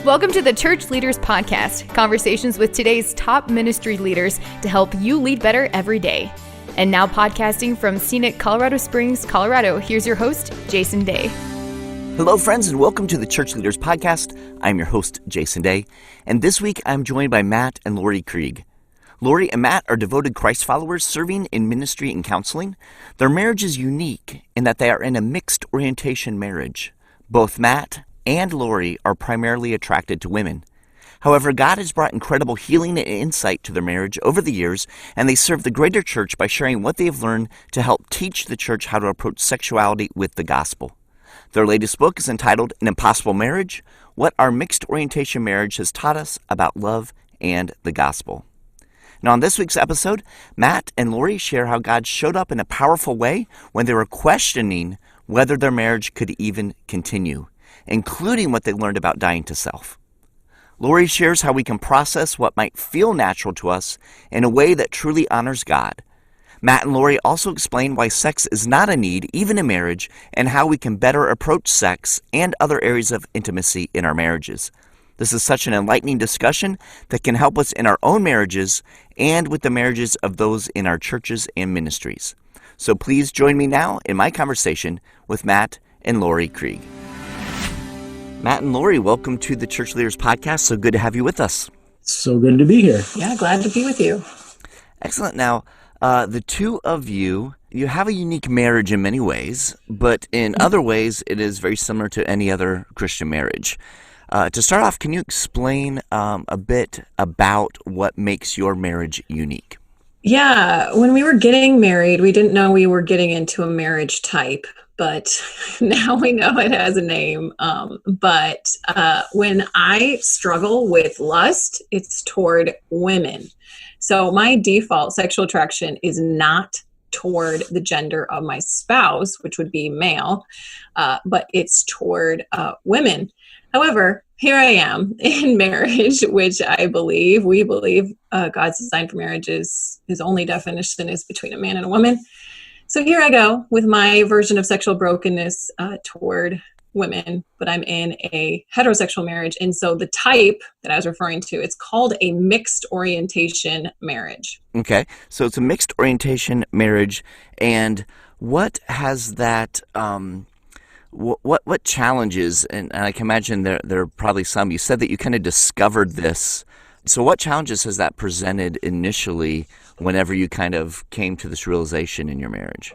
Welcome to the Church Leaders Podcast, conversations with today's top ministry leaders to help you lead better every day. And now podcasting from scenic Colorado Springs, Colorado, here's your host, Jason Day. Hello, friends, and welcome to the Church Leaders Podcast. I'm your host, Jason Day, and this week I'm joined by Matt and Laurie Krieg. Laurie and Matt are devoted Christ followers serving in ministry and counseling. Their marriage is unique in that they are in a mixed orientation marriage. Both Matt and Laurie are primarily attracted to women. However, God has brought incredible healing and insight to their marriage over the years, and they serve the greater church by sharing what they have learned to help teach the church how to approach sexuality with the gospel. Their latest book is entitled An Impossible Marriage: What Our Mixed Orientation Marriage Has Taught Us About Love and the Gospel. Now, on this week's episode, Matt and Laurie share how God showed up in a powerful way when they were questioning whether their marriage could even continue, including what they learned about dying to self. Laurie shares how we can process what might feel natural to us in a way that truly honors God. Matt and Laurie also explain why sex is not a need, even in marriage, and how we can better approach sex and other areas of intimacy in our marriages. This is such an enlightening discussion that can help us in our own marriages and with the marriages of those in our churches and ministries. So please join me now in my conversation with Matt and Laurie Krieg. Matt and Laurie, welcome to the Church Leaders Podcast. So good to have you with us. So good to be here. Yeah, glad to be with you. Excellent. Now, the two of you have a unique marriage in many ways, but in other ways, it is very similar to any other Christian marriage. To start off, can you explain a bit about what makes your marriage unique? Yeah, when we were getting married, we didn't know we were getting into a marriage type, but now we know it has a name. But when I struggle with lust, it's toward women. So my default sexual attraction is not toward the gender of my spouse, which would be male, but it's toward women. However, here I am in marriage, which we believe God's design for marriage is his only definition is between a man and a woman. So here I go with my version of sexual brokenness toward women, but I'm in a heterosexual marriage. And so the type that I was referring to, it's called a mixed orientation marriage. Okay, so it's a mixed orientation marriage. And what has that, what challenges, and I can imagine there are probably some, you said that you kind of discovered this. So what challenges has that presented initially whenever you kind of came to this realization in your marriage?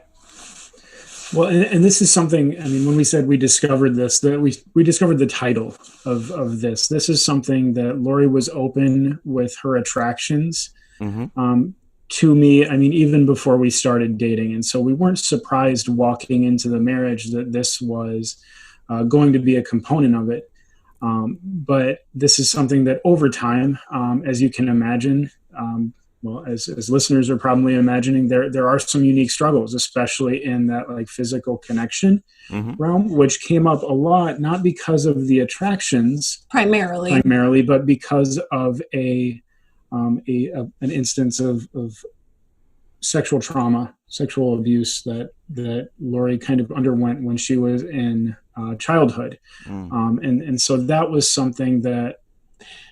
Well, and this is something, I mean, when we said we discovered this, that we discovered the title of this. This is something that Laurie was open with her attractions to me, I mean, even before we started dating. And so we weren't surprised walking into the marriage that this was going to be a component of it. But this is something that over time, as you can imagine, as listeners are probably imagining, there are some unique struggles, especially in that like physical connection realm, which came up a lot, not because of the attractions primarily, but because of an instance of sexual trauma, sexual abuse that Laurie kind of underwent when she was in childhood. And so that was something that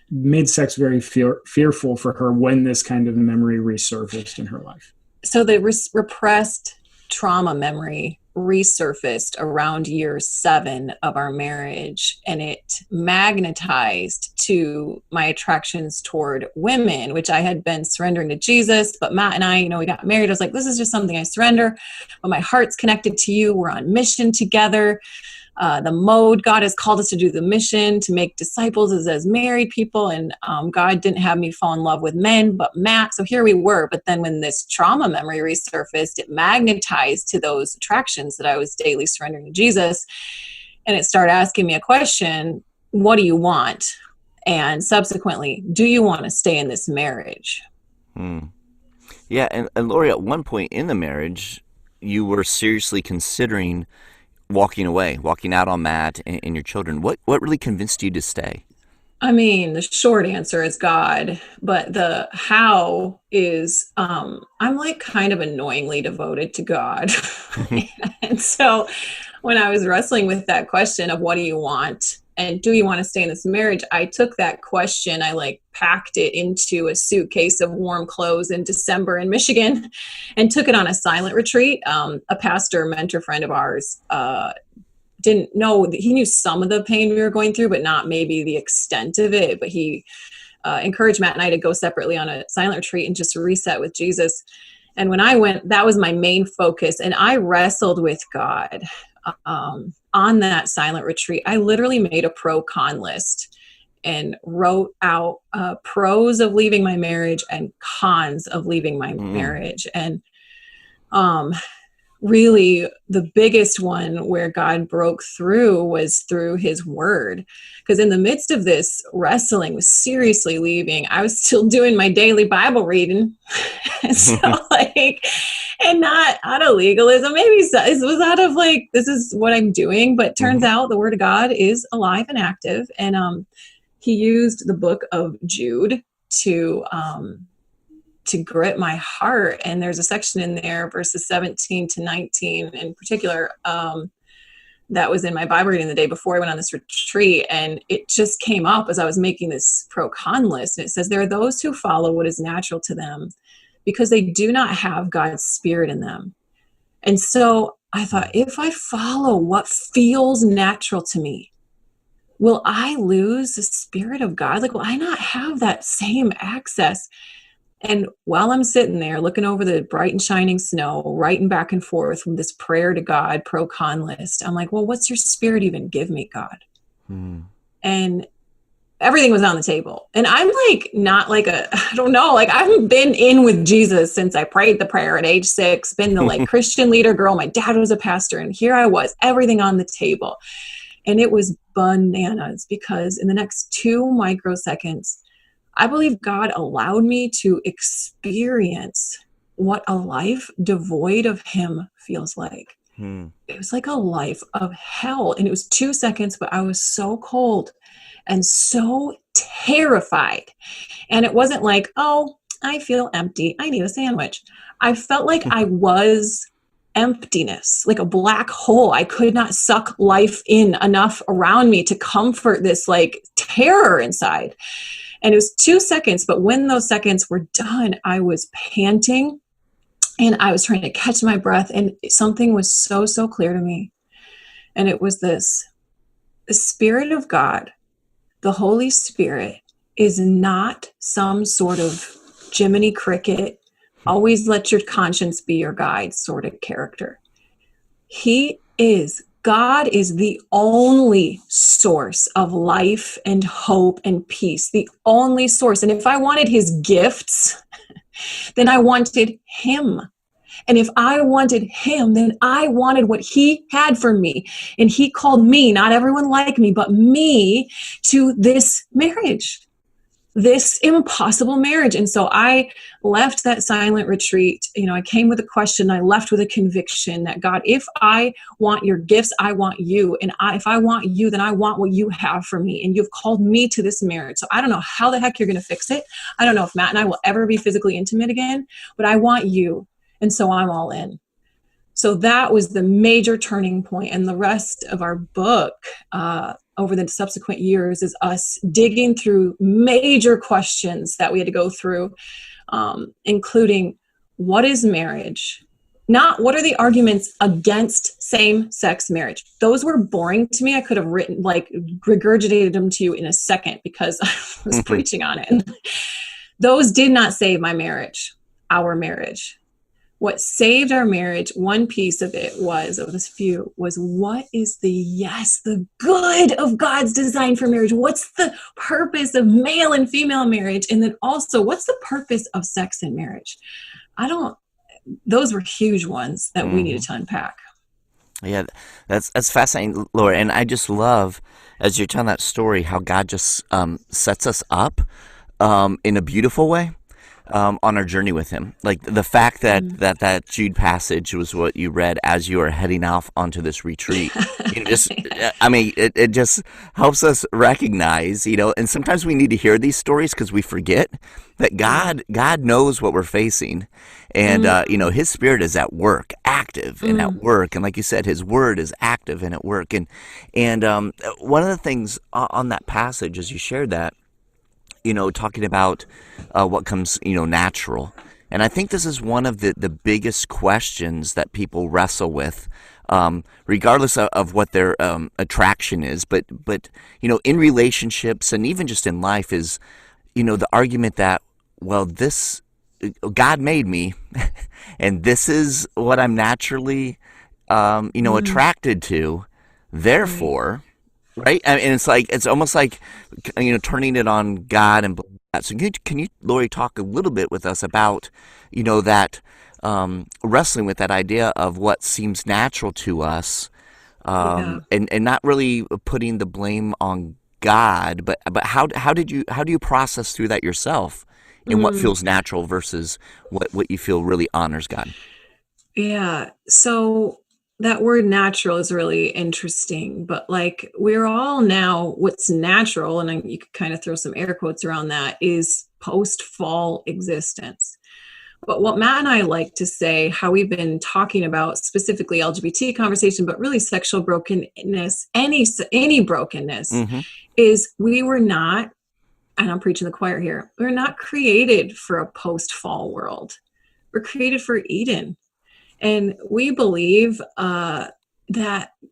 made sex very fearful for her when this kind of memory resurfaced in her life. So the repressed trauma memory resurfaced around year 7 of our marriage, and it magnetized to my attractions toward women, which I had been surrendering to Jesus. But Matt and I, we got married. I was like, this is just something I surrender. But my heart's connected to you. We're on mission together. The mode God has called us to do, the mission to make disciples as married people. And God didn't have me fall in love with men, but Matt. So here we were. But then when this trauma memory resurfaced, it magnetized to those attractions that I was daily surrendering to Jesus. And it started asking me a question: what do you want? And subsequently, do you want to stay in this marriage? Yeah. And Laurie, at one point in the marriage, you were seriously considering walking out on Matt and your children. What really convinced you to stay? I mean, the short answer is God, but the how is, I'm like kind of annoyingly devoted to God. And so when I was wrestling with that question of what do you want? and do you want to stay in this marriage? I took that question, I like packed it into a suitcase of warm clothes in December in Michigan and took it on a silent retreat. A pastor, mentor friend of ours, didn't know, he knew some of the pain we were going through, but not maybe the extent of it. But he encouraged Matt and I to go separately on a silent retreat and just reset with Jesus. And when I went, that was my main focus. And I wrestled with God on that silent retreat. I literally made a pro-con list and wrote out pros of leaving my marriage and cons of leaving my marriage. And really the biggest one where God broke through was through his word. Because in the midst of this wrestling with seriously leaving, I was still doing my daily Bible reading. So and not out of legalism, maybe it was out of like, this is what I'm doing, but turns out the word of God is alive and active. And he used the book of Jude to grip my heart. And there's a section in there, verses 17 to 19 in particular, that was in my Bible reading the day before I went on this retreat. And it just came up as I was making this pro-con list. And it says, there are those who follow what is natural to them because they do not have God's spirit in them. And so I thought, if I follow what feels natural to me, will I lose the spirit of God? Like, will I not have that same access? And while I'm sitting there looking over the bright and shining snow, writing back and forth with this prayer to God, pro-con list, I'm like, well, what's your spirit even give me, God? And everything was on the table. And I'm like, not like I don't know, like I haven't been in with Jesus since I prayed the prayer at age 6, been the like Christian leader girl. My dad was a pastor and here I was, everything on the table. And it was bananas because in the next 2 microseconds, I believe God allowed me to experience what a life devoid of him feels like. It was like a life of hell. And it was 2 seconds, but I was so cold and so terrified. And it wasn't like, oh, I feel empty, I need a sandwich. I felt like I was emptiness, like a black hole. I could not suck life in enough around me to comfort this like terror inside. And it was 2 seconds, but when those seconds were done, I was panting and I was trying to catch my breath, and something was so clear to me. And it was this: the Spirit of God, the Holy Spirit, is not some sort of Jiminy Cricket, always let your conscience be your guide sort of character. God is the only source of life and hope and peace, the only source. And if I wanted his gifts, then I wanted him. And if I wanted him, then I wanted what he had for me. And he called me, not everyone like me, but me, to this marriage, this impossible marriage. And so I left that silent retreat. I came with a question. I left with a conviction that, God, if I want your gifts, I want you. And if I want you, then I want what you have for me. And you've called me to this marriage. So I don't know how the heck you're going to fix it. I don't know if Matt and I will ever be physically intimate again, but I want you. And so I'm all in. So that was the major turning point. And the rest of our book, over the subsequent years, is us digging through major questions that we had to go through, including what is marriage? Not what are the arguments against same-sex marriage. Those were boring to me. I could have regurgitated them to you in a second because I was preaching on it. And those did not save my marriage, our marriage. What saved our marriage, one piece of it was what is the good of God's design for marriage? What's the purpose of male and female marriage? And then also, what's the purpose of sex in marriage? Those were huge ones that we needed to unpack. Yeah, that's fascinating, Laura. And I just love, as you're telling that story, how God just sets us up in a beautiful way. on our journey with him. Like the fact that Jude passage was what you read as you are heading off onto this retreat. It just helps us recognize, and sometimes we need to hear these stories because we forget that God knows what we're facing. And, his spirit is at work, active and at work. And like you said, his word is active and at work. And one of the things on that passage, as you shared that, talking about what comes, natural. And I think this is one of the biggest questions that people wrestle with, regardless of what their attraction is. But in relationships and even just in life is, the argument that, well, God made me, and this is what I'm naturally, attracted to. Therefore, right? And it's almost like, turning it on God and that. So can you, Laurie, talk a little bit with us about, that wrestling with that idea of what seems natural to us, and not really putting the blame on God, but how do you process through that yourself in what feels natural versus what you feel really honors God? Yeah. So that word natural is really interesting, but like we're all now what's natural, and you could kind of throw some air quotes around that, is post-fall existence. But what Matt and I like to say, how we've been talking about specifically LGBT conversation, but really sexual brokenness, any brokenness, is we were not, and I'm preaching the choir here, we're not created for a post-fall world. We're created for Eden. And we believe that,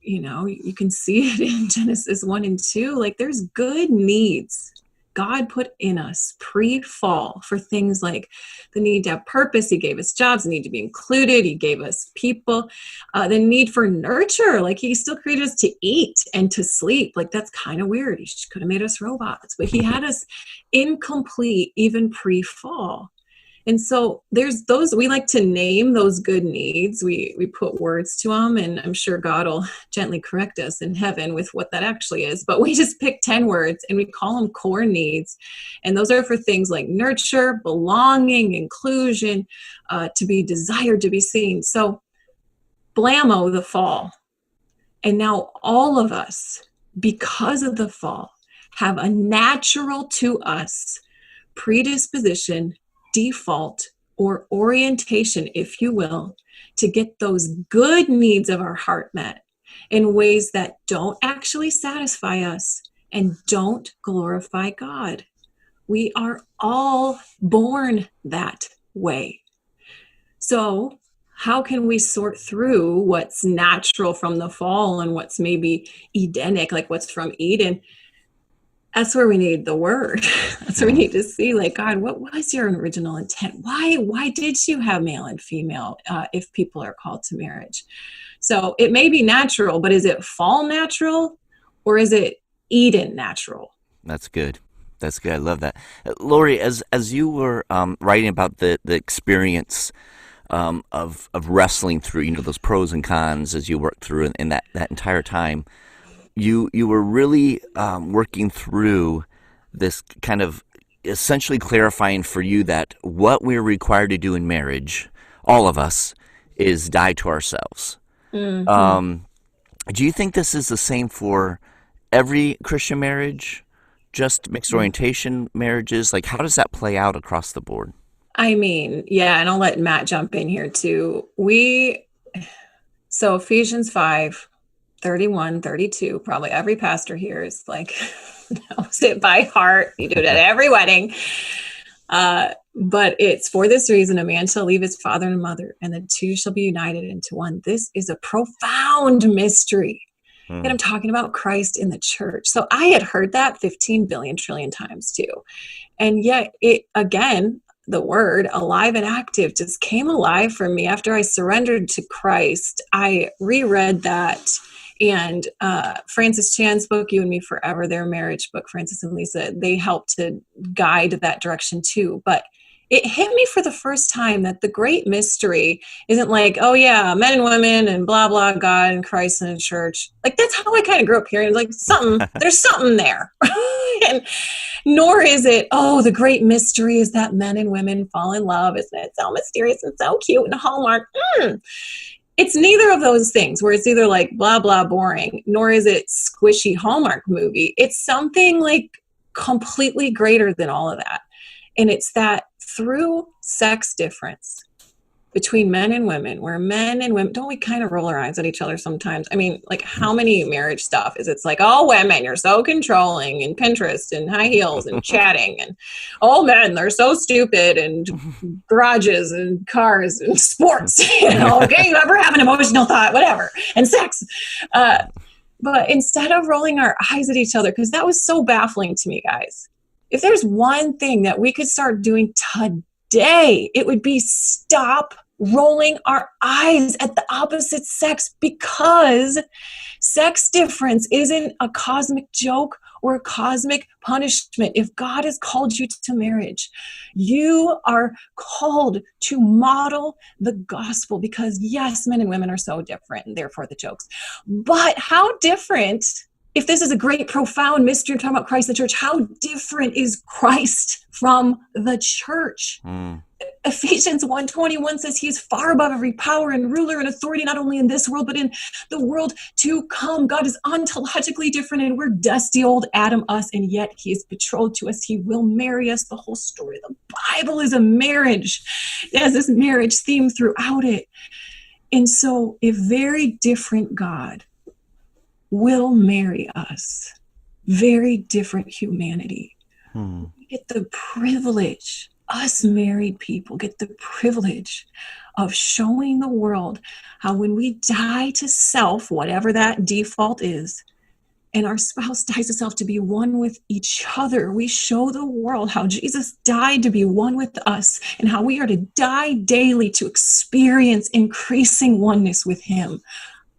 you can see it in Genesis 1 and 2, like there's good needs God put in us pre-fall for things like the need to have purpose. He gave us jobs, the need to be included. He gave us people, the need for nurture. Like he still created us to eat and to sleep. Like that's kind of weird. He could have made us robots, but he had us incomplete even pre-fall. And so there's those, we like to name those good needs. We put words to them, and I'm sure God will gently correct us in heaven with what that actually is. But we just pick 10 words and we call them core needs. And those are for things like nurture, belonging, inclusion, to be desired, to be seen. So blammo the fall. And now all of us, because of the fall, have a natural to us predisposition, default, or orientation, if you will, to get those good needs of our heart met in ways that don't actually satisfy us and don't glorify God. We are all born that way. So how can we sort through what's natural from the fall and what's maybe Edenic, like what's from Eden? That's where we need the word. That's where we need to see, like, God, what was your original intent? Why did you have male and female if people are called to marriage? So it may be natural, but is it fall natural or is it Eden natural? That's good. That's good. I love that. Laurie, as you were writing about the experience of wrestling through, those pros and cons as you worked through in that entire time, you were really working through this kind of essentially clarifying for you that what we're required to do in marriage, all of us, is die to ourselves. Mm-hmm. Do you think this is the same for every Christian marriage, just mixed orientation marriages? Like, how does that play out across the board? I mean, yeah, and I'll let Matt jump in here too. So Ephesians 5, 31, 32, probably every pastor here is like, knows it by heart. You do it at every wedding. But it's for this reason, a man shall leave his father and mother, and the two shall be united into one. This is a profound mystery. And I'm talking about Christ in the church. So I had heard that 15 billion trillion times too. And yet again, the word alive and active just came alive for me after I surrendered to Christ. I reread that. And Francis Chan's book, You and Me Forever, their marriage book, Francis and Lisa, they helped to guide that direction too. But it hit me for the first time that the great mystery isn't like, oh yeah, men and women and blah, blah, God and Christ and the church. Like that's how I kind of grew up hearing, like there's something there. And nor is it, oh, the great mystery is that men and women fall in love. Isn't it so mysterious and so cute and Hallmark? It's neither of those things where it's either like blah, blah, boring, nor is it squishy Hallmark movie. It's something like completely greater than all of that. And it's that through sex difference between men and women, where men and women, don't we kind of roll our eyes at each other sometimes? I mean, like how many marriage stuff is it's like, oh, women, you're so controlling, and Pinterest and high heels and chatting, and oh, men, they're so stupid, and garages and cars and sports, okay, you ever have an emotional thought, whatever, and sex. But instead of rolling our eyes at each other, because that was so baffling to me, guys, if there's one thing that we could start doing today, it would be stop rolling our eyes at the opposite sex, because sex difference isn't a cosmic joke or a cosmic punishment. If God has called you to marriage, you are called to model the gospel, because yes, men and women are so different, and therefore the jokes. But how different, if this is a great, profound mystery, talking about Christ, the church, how different is Christ from the church? Ephesians 1:21 says he is far above every power and ruler and authority, not only in this world, but in the world to come. God is ontologically different, and we're dusty old Adam, us, and yet he is betrothed to us. He will marry us. The whole story of the Bible is a marriage. It has this marriage theme throughout it. And so a very different God will marry us. Very different humanity. We get the privilege, us married people get the privilege of showing the world how when we die to self, whatever that default is, and our spouse dies to self to be one with each other, we show the world how Jesus died to be one with us, and how we are to die daily to experience increasing oneness with him.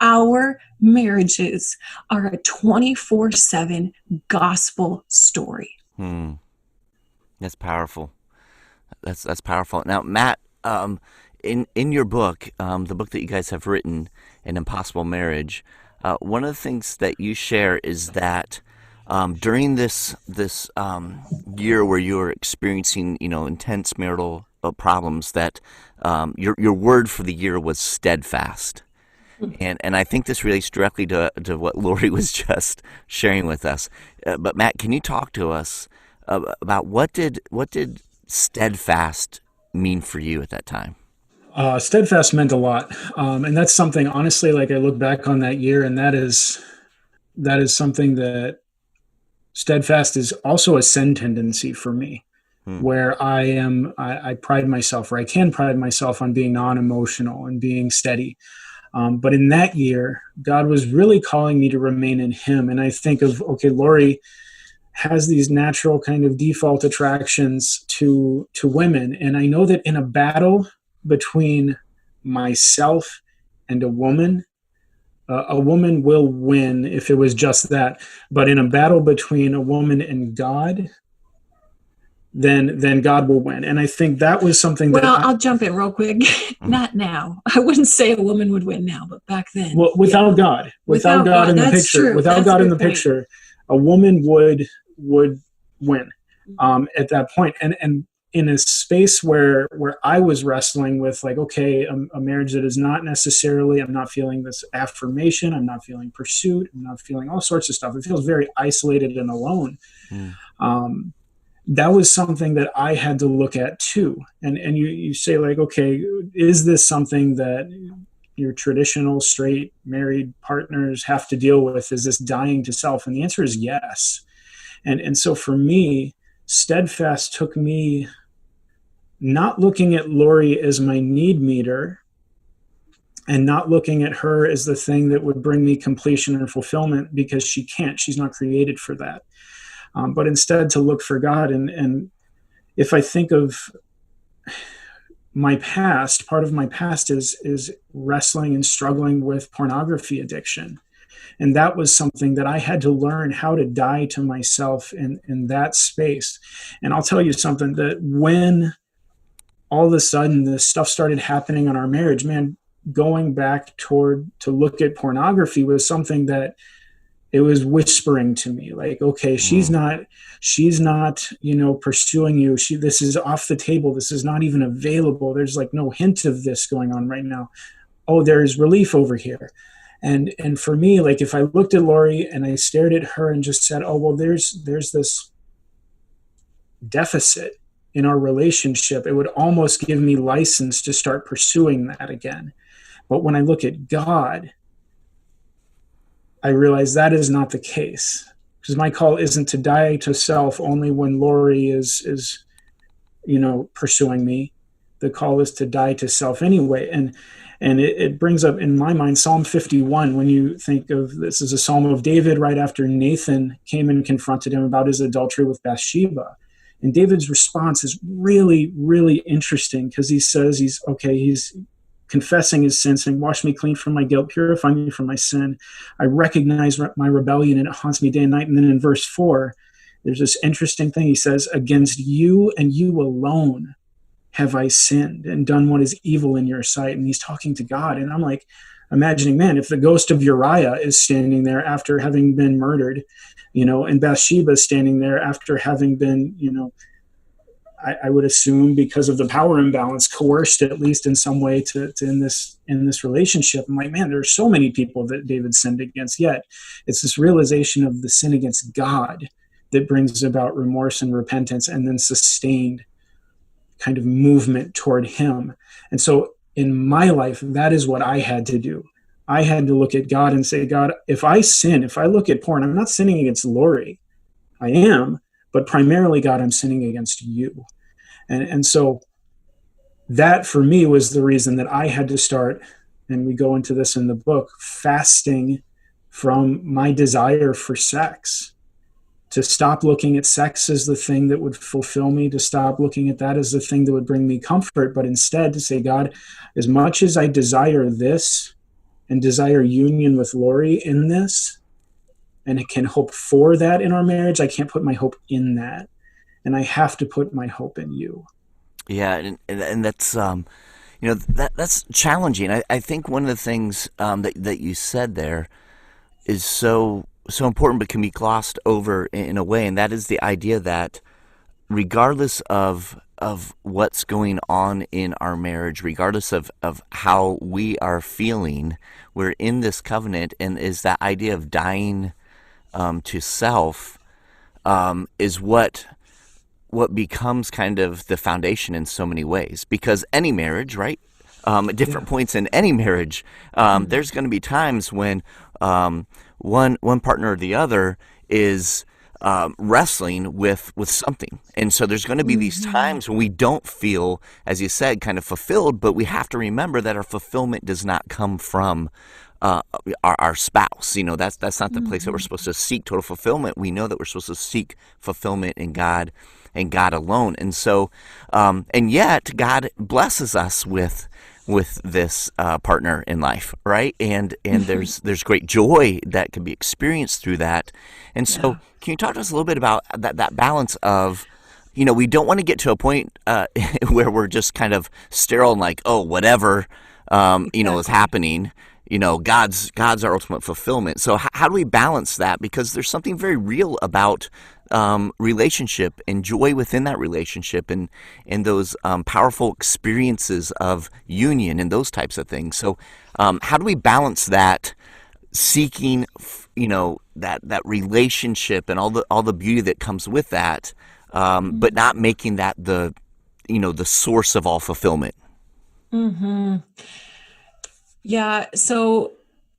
Our marriages are a 24/7 gospel story. That's powerful. That's powerful. Now, Matt, in your book, the book that you guys have written, An Impossible Marriage, one of the things that you share is that during this year where you were experiencing, intense marital problems, that your word for the year was steadfast. And I think this relates directly to what Laurie was just sharing with us. But Matt, can you talk to us about what did steadfast mean for you at that time? Steadfast meant a lot. And that's something, honestly, like I look back on that year, and that is something that steadfast is also a sin tendency for me, where I pride myself, or I can pride myself on being non-emotional and being steady. But in that year, God was really calling me to remain in him. And I think of, okay, Laurie has these natural kind of default attractions to women. And I know that in a battle between myself and a woman will win if it was just that. But in a battle between a woman and God, then God will win. And I think that was something that... Well, I'll jump in real quick. Not now. I wouldn't say a woman would win now, but back then. Well, without God in the picture, true. Without God in the picture, a woman would win at that point. And in a space where I was wrestling with, like, okay, a marriage that is not necessarily, I'm not feeling this affirmation, I'm not feeling pursuit, I'm not feeling all sorts of stuff. It feels very isolated and alone. That was something that I had to look at too. And you say, like, okay, is this something that your traditional straight married partners have to deal with? Is this dying to self? And the answer is yes. And so for me, steadfast took me not looking at Laurie as my need meter, and not looking at her as the thing that would bring me completion and fulfillment, because she's not created for that. But instead to look for God. And if I think of my past, part of my past is wrestling and struggling with pornography addiction. And that was something that I had to learn how to die to myself in that space. And I'll tell you something, that when all of a sudden this stuff started happening in our marriage, man, going back to look at pornography was something that it was whispering to me like, okay, she's not, pursuing you. This is off the table. This is not even available. There's like no hint of this going on right now. Oh, there's relief over here. And for me, like if I looked at Laurie and I stared at her and just said, oh, well, there's this deficit in our relationship, it would almost give me license to start pursuing that again. But when I look at God, I realize that is not the case, because my call isn't to die to self only when Laurie is pursuing me. The call is to die to self anyway. And it brings up in my mind Psalm 51, when you think of this as a Psalm of David right after Nathan came and confronted him about his adultery with Bathsheba. And David's response is really, really interesting, because he says he's confessing his sin, saying, wash me clean from my guilt, purify me from my sin. I recognize my rebellion and it haunts me day and night. And then in verse 4, there's this interesting thing. He says, against you and you alone have I sinned and done what is evil in your sight. And he's talking to God. And I'm like imagining, man, if the ghost of Uriah is standing there after having been murdered, and Bathsheba is standing there after having been, I would assume because of the power imbalance, coerced at least in some way to in this relationship. I'm like, man, there are so many people that David sinned against, yet it's this realization of the sin against God that brings about remorse and repentance and then sustained kind of movement toward him. And so in my life, that is what I had to do. I had to look at God and say, God, if I sin, if I look at porn, I'm not sinning against Laurie. I am, but primarily, God, I'm sinning against you. And so that for me was the reason that I had to start, and we go into this in the book, fasting from my desire for sex, to stop looking at sex as the thing that would fulfill me, to stop looking at that as the thing that would bring me comfort, but instead to say, God, as much as I desire this and desire union with Laurie in this, and I can hope for that in our marriage, I can't put my hope in that. And I have to put my hope in you. Yeah, and that's that's challenging. I think one of the things that you said there is so important, but can be glossed over in a way, and that is the idea that regardless of what's going on in our marriage, regardless of how we are feeling, we're in this covenant, and is that idea of dying to self is what becomes kind of the foundation in so many ways. Because any marriage, right, at different points in any marriage, there's going to be times when one partner or the other is wrestling with something. And so there's going to be these times when we don't feel, as you said, kind of fulfilled, but we have to remember that our fulfillment does not come from our spouse. That's not the place that we're supposed to seek total fulfillment. We know that we're supposed to seek fulfillment in God and God alone. And so, and yet God blesses us with this partner in life, right? And there's great joy that can be experienced through that. And so, can you talk to us a little bit about that balance of, we don't want to get to a point where we're just kind of sterile and like, oh, whatever, is happening. God's our ultimate fulfillment. So how do we balance that? Because there's something very real about relationship and joy within that relationship, and those powerful experiences of union and those types of things. So how do we balance that, seeking that relationship and all the beauty that comes with that, but not making that the source of all fulfillment? Mm-hmm. Yeah. So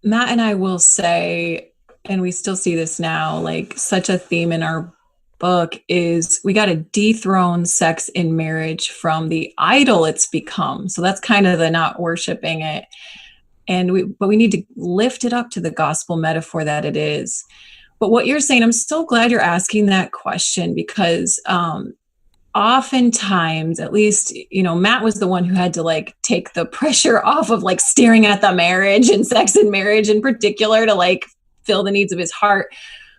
Matt and I will say, and we still see this now, like such a theme in our book is we got to dethrone sex in marriage from the idol it's become. So that's kind of the not worshiping it. But we need to lift it up to the gospel metaphor that it is. But what you're saying, I'm so glad you're asking that question, because oftentimes, at least, Matt was the one who had to like take the pressure off of like staring at the marriage and sex in marriage in particular to like fill the needs of his heart.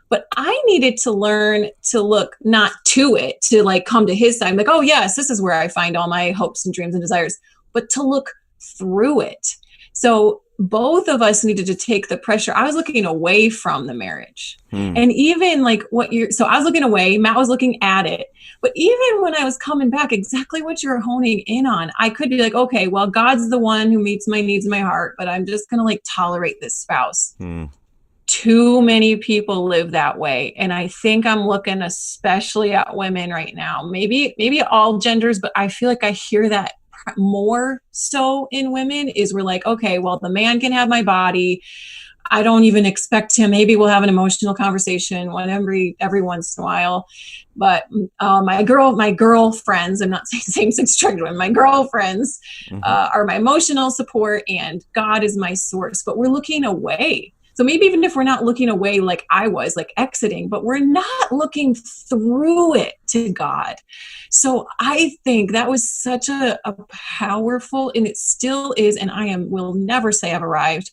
But I needed to learn to look not to it, to like come to his side, like, oh yes, this is where I find all my hopes and dreams and desires, but to look through it. So both of us needed to take the pressure. I was looking away from the marriage. And even like so I was looking away, Matt was looking at it. But even when I was coming back, exactly what you're honing in on, I could be like, okay, well, God's the one who meets my needs in my heart, but I'm just going to like tolerate this spouse. Too many people live that way. And I think I'm looking especially at women right now, maybe all genders, but I feel like I hear that more so in women is we're like, okay, well, the man can have my body. I don't even expect him. Maybe we'll have an emotional conversation every once in a while. But my girlfriends, I'm not saying same-sex attracted women, my girlfriends are my emotional support, and God is my source. But we're looking away. So maybe even if we're not looking away like I was, like exiting, but we're not looking through it to God. So I think that was such a powerful, and it still is, and will never say I've arrived.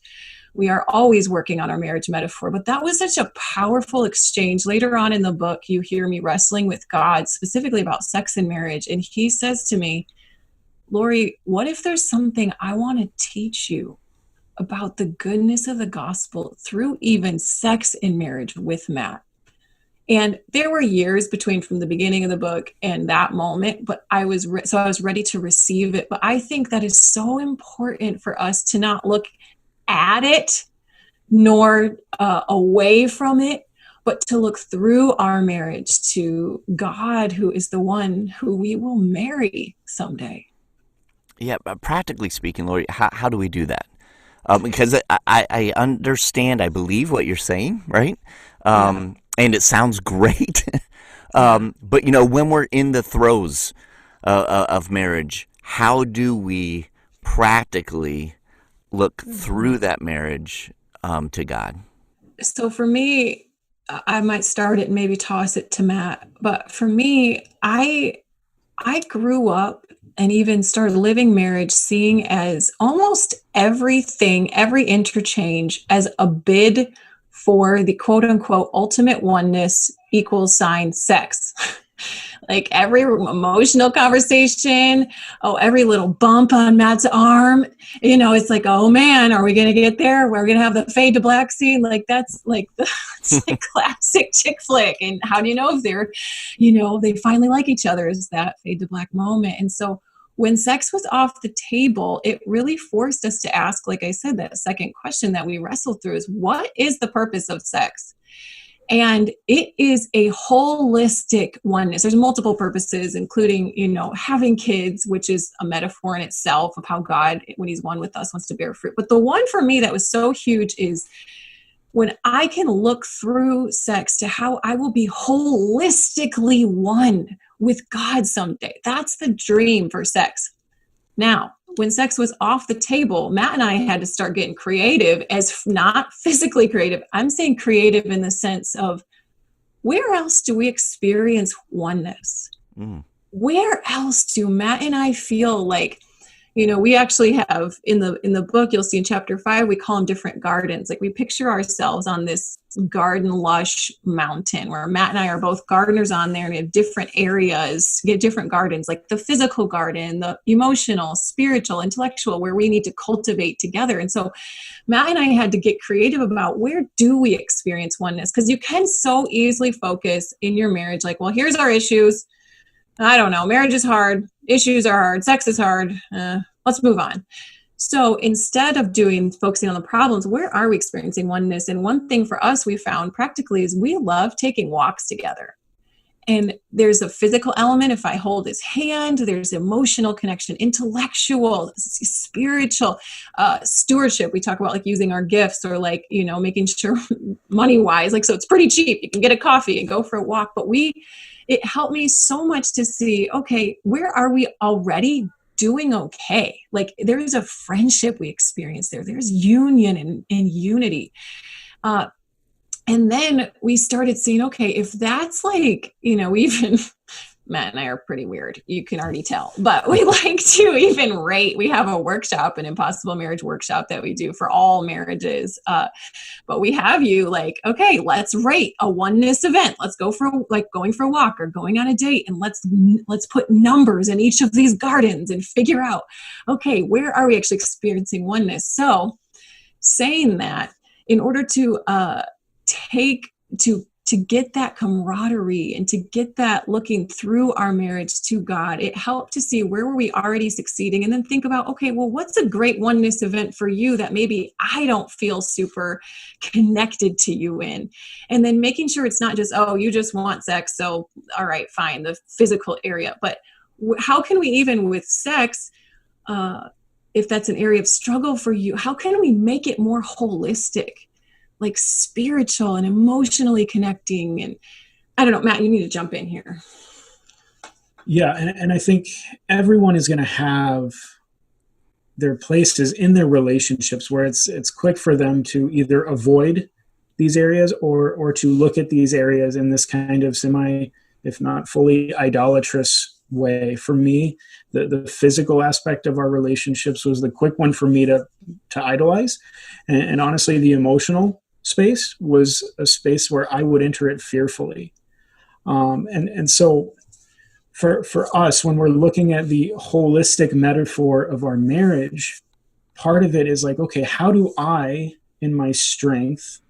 We are always working on our marriage metaphor, but that was such a powerful exchange. Later on in the book, you hear me wrestling with God, specifically about sex and marriage. And he says to me, Laurie, what if there's something I want to teach you about the goodness of the gospel through even sex in marriage with Matt? And there were years between from the beginning of the book and that moment, but I was ready to receive it. But I think that is so important for us to not look at it nor away from it, but to look through our marriage to God, who is the one who we will marry someday. Yeah, but practically speaking, Laurie, how do we do that? Because I understand, I believe what you're saying, right? And it sounds great. But, when we're in the throes of marriage, how do we practically look through that marriage to God? So for me, I might start it and maybe toss it to Matt. But for me, I grew up and even started living marriage, seeing as almost everything, every interchange as a bid for the quote unquote ultimate oneness equals sex. Like every emotional conversation, every little bump on Matt's arm, it's like, oh man, are we going to get there? We're going to have the fade to black scene. Like that's like classic chick flick. And how do you know if they're, they finally like each other, is that fade to black moment. And so when sex was off the table, it really forced us to ask, like I said, that second question that we wrestled through is, what is the purpose of sex? And it is a holistic oneness. There's multiple purposes, including, having kids, which is a metaphor in itself of how God, when he's one with us, wants to bear fruit. But the one for me that was so huge is when I can look through sex to how I will be holistically one with God someday. That's the dream for sex. Now, when sex was off the table, Matt and I had to start getting creative, as not physically creative. I'm saying creative in the sense of, where else do we experience oneness? Where else do Matt and I feel like, we actually have in the book, you'll see in chapter 5, we call them different gardens. Like we picture ourselves on this garden lush mountain where Matt and I are both gardeners on there, and we have different areas, get different gardens, like the physical garden, the emotional, spiritual, intellectual, where we need to cultivate together. And so Matt and I had to get creative about, where do we experience oneness? Because you can so easily focus in your marriage, like, well, here's our issues. I don't know, marriage is hard, issues are hard, sex is hard, let's move on. So instead of focusing on the problems, where are we experiencing oneness? And one thing for us we found practically is we love taking walks together. And there's a physical element. If I hold his hand, there's emotional connection, intellectual, spiritual, stewardship. We talk about like using our gifts, or like, making sure money wise, like, so it's pretty cheap. You can get a coffee and go for a walk. But it helped me so much to see, okay, where are we already doing okay? Like there's a friendship we experience there. There's union and unity. And then we started seeing, okay, if that's like, even Matt and I are pretty weird. You can already tell, but we like to even rate. We have a workshop, an impossible marriage workshop that we do for all marriages. But we have you like, okay, let's rate a oneness event. Let's go for like going for a walk or going on a date. And let's put numbers in each of these gardens and figure out, okay, where are we actually experiencing oneness? So saying that, in order to to get that camaraderie and to get that looking through our marriage to God, it helped to see where were we already succeeding, and then think about, okay, well, what's a great oneness event for you that maybe I don't feel super connected to you in? And then making sure it's not just, oh, you just want sex, so all right, fine, the physical area. But how can we, even with sex, if that's an area of struggle for you, how can we make it more holistic? Like spiritual and emotionally connecting. And I don't know, Matt, you need to jump in here. Yeah. And I think everyone is going to have their places in their relationships where it's quick for them to either avoid these areas or to look at these areas in this kind of semi, if not fully idolatrous way. For me, the physical aspect of our relationships was the quick one for me to idolize. And honestly, the emotional space was a space where I would enter it fearfully. And so for us, when we're looking at the holistic metaphor of our marriage, part of it is like, okay, how do I, in my strength,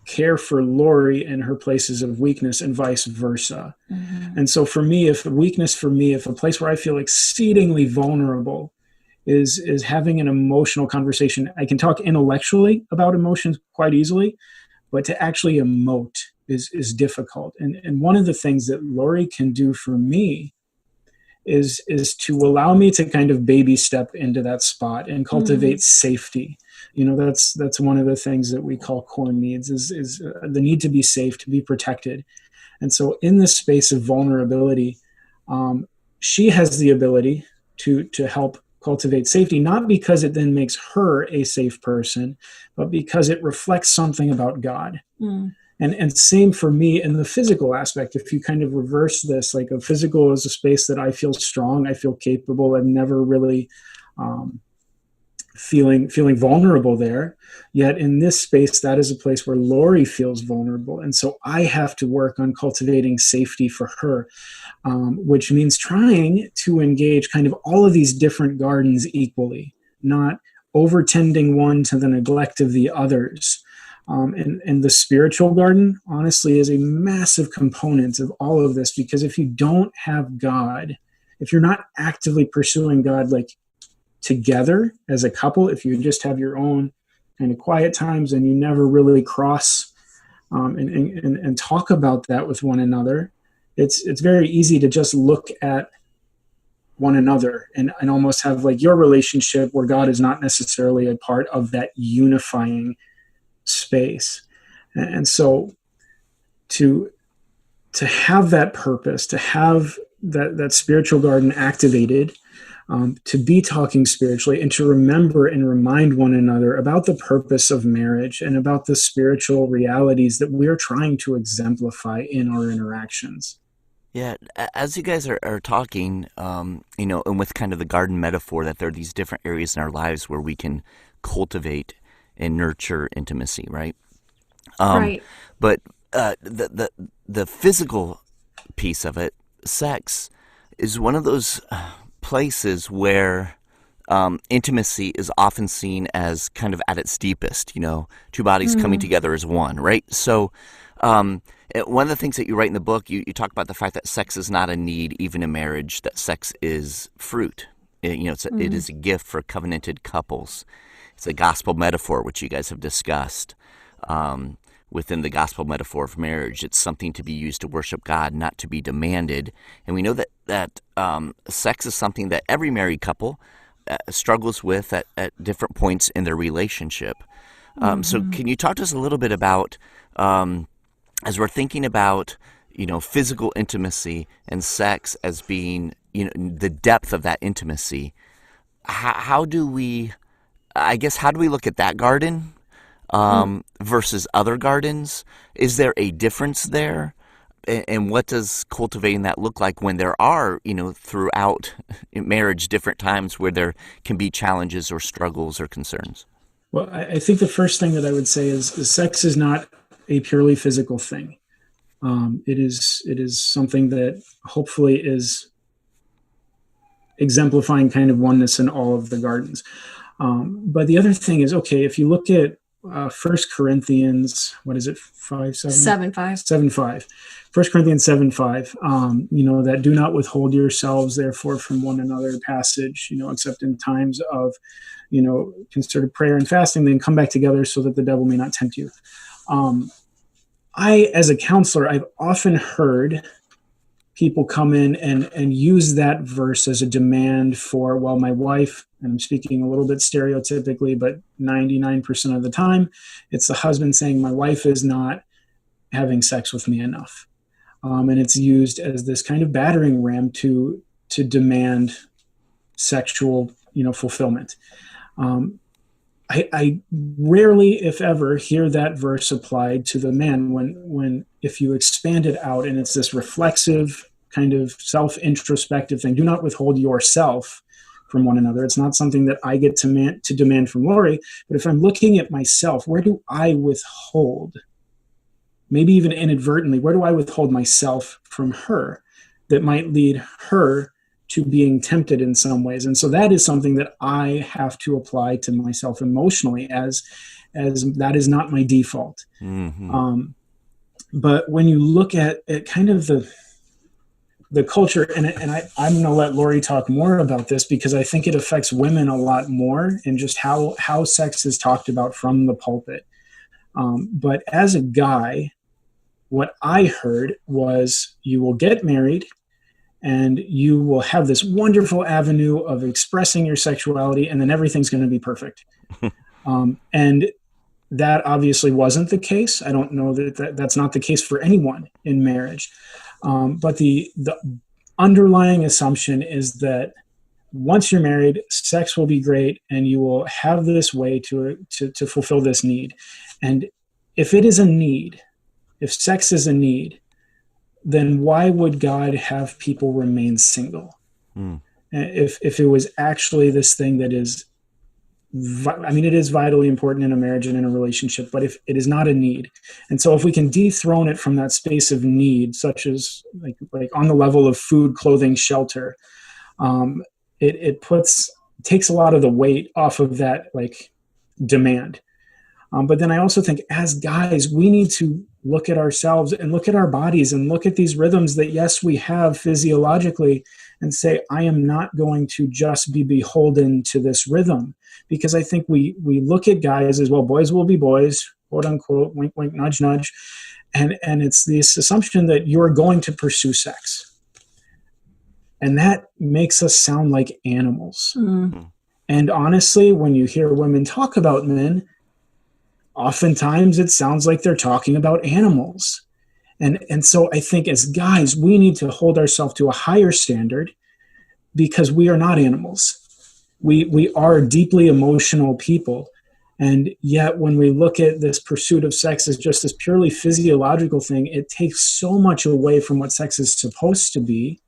care for Laurie in her places of weakness and vice versa? Mm-hmm. And so for me, if a place where I feel exceedingly vulnerable is having an emotional conversation. I can talk intellectually about emotions quite easily, but to actually emote is difficult. And one of the things that Laurie can do for me is to allow me to kind of baby step into that spot and cultivate safety. That's one of the things that we call core needs is the need to be safe, to be protected. And so in this space of vulnerability, she has the ability to help cultivate safety, not because it then makes her a safe person, but because it reflects something about God. And same for me in the physical aspect. If you kind of reverse this, like a physical is a space that I feel strong, I feel capable. I've never really feeling vulnerable there. Yet in this space, that is a place where Laurie feels vulnerable. And so I have to work on cultivating safety for her, which means trying to engage kind of all of these different gardens equally, not overtending one to the neglect of the others. And the spiritual garden, honestly, is a massive component of all of this, because if you don't have God, if you're not actively pursuing God, like together as a couple, if you just have your own kind of quiet times and you never really cross and talk about that with one another, it's very easy to just look at one another and almost have like your relationship where God is not necessarily a part of that unifying space. And so to have that purpose, to have that spiritual garden activated, to be talking spiritually, and to remember and remind one another about the purpose of marriage and about the spiritual realities that we're trying to exemplify in our interactions. Yeah, as you guys are talking, and with kind of the garden metaphor, that there are these different areas in our lives where we can cultivate and nurture intimacy, right? Right. But the physical piece of it, sex, is one of those places where intimacy is often seen as kind of at its deepest, two bodies coming together as one, right? So one of the things that you write in the book, you talk about the fact that sex is not a need, even in marriage, that sex is fruit. It is a gift for covenanted couples. It's a gospel metaphor, which you guys have discussed. Within the gospel metaphor of marriage, it's something to be used to worship God, not to be demanded. And we know that sex is something that every married couple struggles with at different points in their relationship. So can you talk to us a little bit about, as we're thinking about, physical intimacy and sex as being, the depth of that intimacy, how do we look at that garden versus other gardens? Is there a difference there? And what does cultivating that look like when there are, throughout marriage, different times where there can be challenges or struggles or concerns? Well, I think the first thing that I would say is sex is not a purely physical thing. It is something that hopefully is exemplifying kind of oneness in all of the gardens. But the other thing is, okay, if you look at 1 Corinthians, what is it, 7:5. 7:5. 1 Corinthians 7:5, that do not withhold yourselves, therefore, from one another passage, except in times of, concerted prayer and fasting, then come back together so that the devil may not tempt you. As a counselor, I've often heard people come in and use that verse as a demand for, well, my wife, and I'm speaking a little bit stereotypically, but 99% of the time, it's the husband saying, my wife is not having sex with me enough. And it's used as this kind of battering ram to demand sexual, fulfillment. I rarely, if ever, hear that verse applied to the man when if you expand it out and it's this reflexive kind of self-introspective thing, do not withhold yourself from one another. It's not something that I get to demand from Laurie, but if I'm looking at myself, where do I withhold? Maybe even inadvertently, where do I withhold myself from her that might lead her to being tempted in some ways? And so that is something that I have to apply to myself emotionally as that is not my default. Mm-hmm. But when you look at kind of the culture, and I'm going to let Laurie talk more about this because I think it affects women a lot more in just how sex is talked about from the pulpit. But as a guy, what I heard was you will get married and you will have this wonderful avenue of expressing your sexuality, and then everything's going to be perfect. And that obviously wasn't the case. I don't know that's not the case for anyone in marriage. But the underlying assumption is that once you're married, sex will be great, and you will have this way to fulfill this need. And if it is a need, if sex is a need, then why would God have people remain single? If it was actually this thing that is, it is vitally important in a marriage and in a relationship, but if it is not a need. And so if we can dethrone it from that space of need, such as like on the level of food, clothing, shelter, it takes a lot of the weight off of that demand. But then I also think as guys, we need to look at ourselves and look at our bodies and look at these rhythms that, yes, we have physiologically, and say, I am not going to just be beholden to this rhythm. Because I think we look at guys as, well, boys will be boys, quote unquote, wink, wink, nudge, nudge. And it's this assumption that you're going to pursue sex. And that makes us sound like animals. Mm-hmm. And honestly, when you hear women talk about men, oftentimes it sounds like they're talking about animals. And so I think as guys, we need to hold ourselves to a higher standard because we are not animals. We are deeply emotional people. And yet when we look at this pursuit of sex as just this purely physiological thing, it takes so much away from what sex is supposed to be.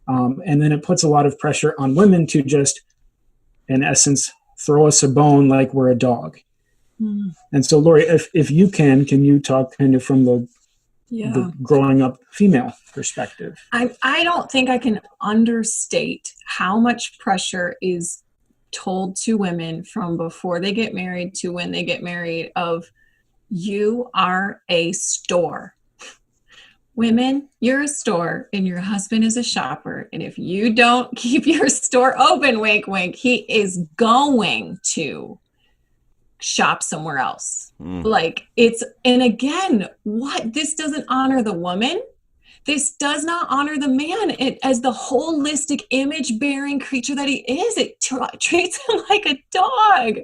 And then it puts a lot of pressure on women to just, in essence, throw us a bone like we're a dog. Mm. And so, Laurie, if you can you talk kind of from the growing up female perspective? I don't think I can understate how much pressure is told to women from before they get married to when they get married of, you are a store. Women, you're a store and your husband is a shopper. And if you don't keep your store open, wink, wink, he is going to shop somewhere else. And again, this doesn't honor the woman. This does not honor the man as the holistic image-bearing creature that he is. It treats him like a dog.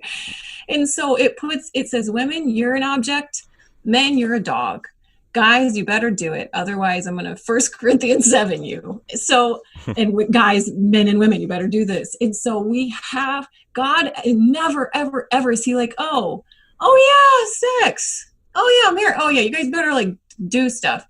And so it says, women, you're an object. Men, you're a dog. Guys, you better do it. Otherwise, I'm going to 1 Corinthians 7 you. So, and guys, men and women, you better do this. And so we have God, never, ever, ever is he like, oh yeah, sex. Oh yeah, marriage. Oh yeah, you guys better do stuff.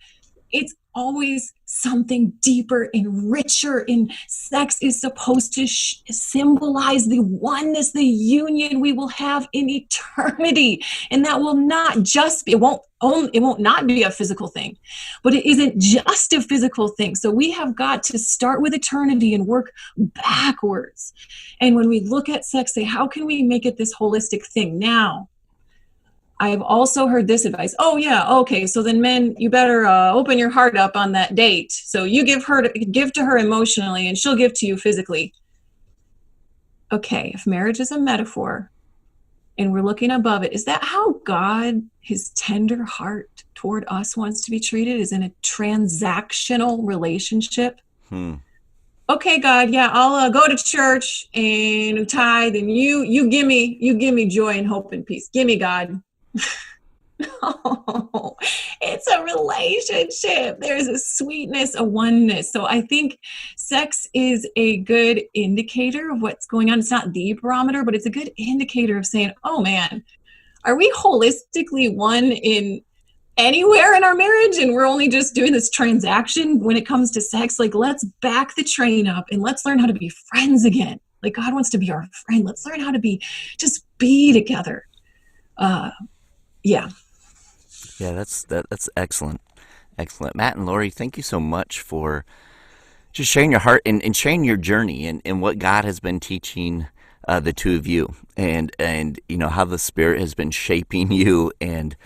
It's always something deeper and richer, and sex is supposed to symbolize the oneness, the union we will have in eternity. And that will not just be, it won't not be a physical thing, but it isn't just a physical thing. So we have got to start with eternity and work backwards. And when we look at sex, say, how can we make it this holistic thing? Now, I've also heard this advice. Oh yeah, okay. So then men, you better open your heart up on that date. So you give to her emotionally and she'll give to you physically. Okay, if marriage is a metaphor and we're looking above it, is that how God, his tender heart toward us, wants to be treated? Is in a transactional relationship? Okay, God, yeah, I'll go to church and tithe, and you give me joy and hope and peace. Give me, God. No, it's a relationship. There's a sweetness, a oneness. So I think sex is a good indicator of what's going on. It's not the barometer, but it's a good indicator of saying, oh man, are we holistically one in anywhere in our marriage? And we're only just doing this transaction when it comes to sex. Like, let's back the train up and let's learn how to be friends again. Like, God wants to be our friend. Let's learn how to just be together. Yeah, that's excellent. Excellent. Matt and Laurie, thank you so much for just sharing your heart and sharing your journey and what God has been teaching the two of you, and you know how the Spirit has been shaping you and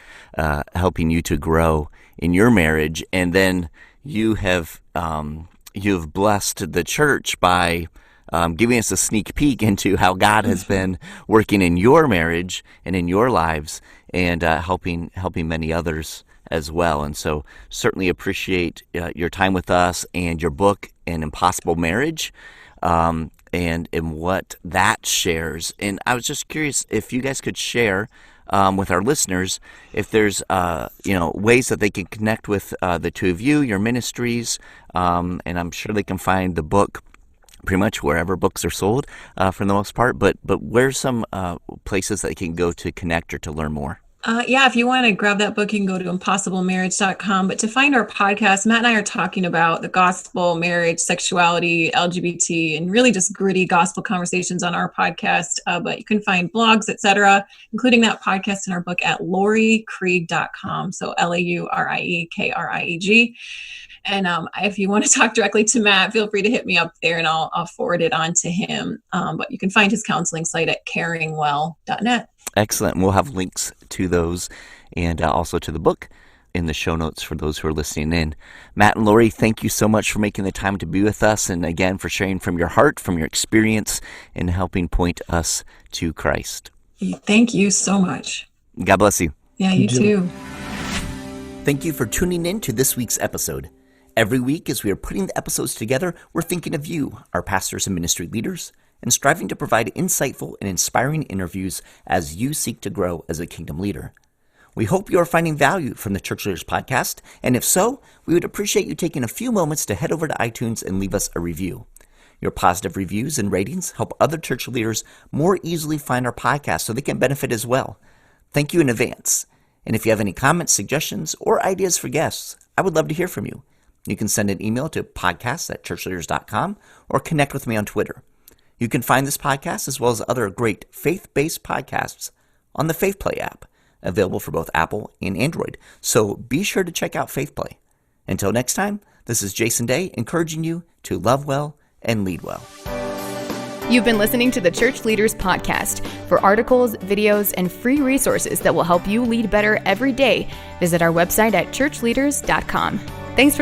helping you to grow in your marriage. And then you have blessed the church by giving us a sneak peek into how God has been working in your marriage and in your lives, and helping many others as well. And so certainly appreciate your time with us and your book, An Impossible Marriage, and what that shares. And I was just curious if you guys could share with our listeners if there's ways that they can connect with the two of you, your ministries, and I'm sure they can find the book pretty much wherever books are sold for the most part, but where's some places that you can go to connect or to learn more? If you want to grab that book, you can go to impossiblemarriage.com. But to find our podcast, Matt and I are talking about the gospel, marriage, sexuality, LGBT, and really just gritty gospel conversations on our podcast. But you can find blogs, etc., including that podcast and our book at lauriekrieg.com. So LAURIEKRIEG. And if you want to talk directly to Matt, feel free to hit me up there and I'll forward it on to him. But you can find his counseling site at caringwell.net. Excellent. We'll have links to those and also to the book in the show notes for those who are listening in. Matt and Laurie, thank you so much for making the time to be with us, and again for sharing from your heart, from your experience, and helping point us to Christ. Thank you so much. God bless you. Yeah, you too. Thank you for tuning in to this week's episode. Every week as we are putting the episodes together, we're thinking of you, our pastors and ministry leaders, and striving to provide insightful and inspiring interviews as you seek to grow as a kingdom leader. We hope you are finding value from the Church Leaders podcast, and if so, we would appreciate you taking a few moments to head over to iTunes and leave us a review. Your positive reviews and ratings help other church leaders more easily find our podcast so they can benefit as well. Thank you in advance. And if you have any comments, suggestions, or ideas for guests, I would love to hear from you. You can send an email to podcast@ChurchLeaders.com or connect with me on Twitter. You can find this podcast as well as other great faith-based podcasts on the Faith Play app, available for both Apple and Android. So be sure to check out Faith Play. Until next time, this is Jason Day encouraging you to love well and lead well. You've been listening to the Church Leaders Podcast. For articles, videos, and free resources that will help you lead better every day, visit our website at ChurchLeaders.com. Thanks for